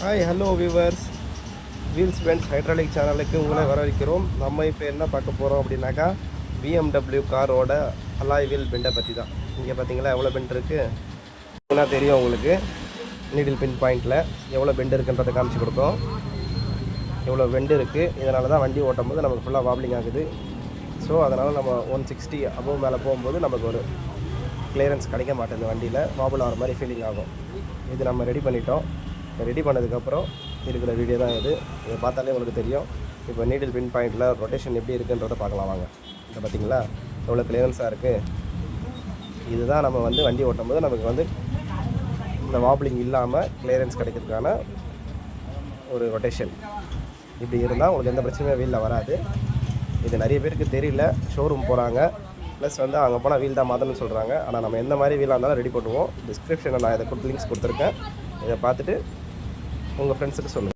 Hi hello viewers, wheels benz hydraulic சேனலுக்கு உங்களை வரவேற்கிறோம். நம்ம இப்போ என்ன பார்க்க போகிறோம் அப்படின்னாக்கா, BMW காரோட அலாய் வீல் பெண்டை பற்றி தான். இங்கே பார்த்தீங்களா எவ்வளோ பெண்ட் இருக்குது என்ன தெரியும் உங்களுக்கு. நீடில் பின் பாயிண்டில் எவ்வளோ பெண்ட் இருக்குன்றதை காமிச்சு கொடுத்தோம். எவ்வளோ பெண்டு இருக்குது, இதனால தான் வண்டி ஓட்டும் போது நமக்கு ஃபுல்லாக வாப்ளிங் ஆகுது. ஸோ அதனால் நம்ம 160 அபோவ் மேலே போகும்போது நமக்கு ஒரு கிளியரன்ஸ் கிடைக்க மாட்டேங்குது, வண்டியில் வாபிள் ஆகிற மாதிரி ஃபீலிங் ஆகும். இது நம்ம ரெடி பண்ணிட்டோம். ரெடி பண்ணதுக்கப்புறம் இருக்கிற வீடியோ தான் இது. இதை பார்த்தாலே உங்களுக்கு தெரியும். இப்போ நீடில் பின் பாயிண்டில் ரொட்டேஷன் எப்படி இருக்குன்றதை பார்க்கலாம் வாங்க. இதை பார்த்தீங்களா எவ்வளோ கிளியரன்ஸாக இருக்குது. இதுதான் நம்ம வண்டி ஓட்டும் போது நமக்கு இந்த வாப்ளிங் இல்லாமல் கிளியரன்ஸ் கிடைக்கிறதுக்கான ஒரு ரொட்டேஷன். இப்படி இருந்தால் உங்களுக்கு எந்த பிரச்சனையும் வீலில் வராது. இது நிறைய பேருக்கு தெரியல. ஷோரூம் போகிறாங்க, ப்ளஸ் அங்கே போனால் வீல் தான் மாற்றணும்னு சொல்கிறாங்க. ஆனால் நம்ம எந்த மாதிரி வீலாக இருந்தாலும் ரெடி பண்ணுவோம். டிஸ்கிரிப்ஷனில் நான் இதை லிங்க்ஸ் கொடுத்துருக்கேன். இதை பார்த்துட்டு உங்கள் ஃப்ரெண்ட்ஸுக்கு சொல்லுங்கள்.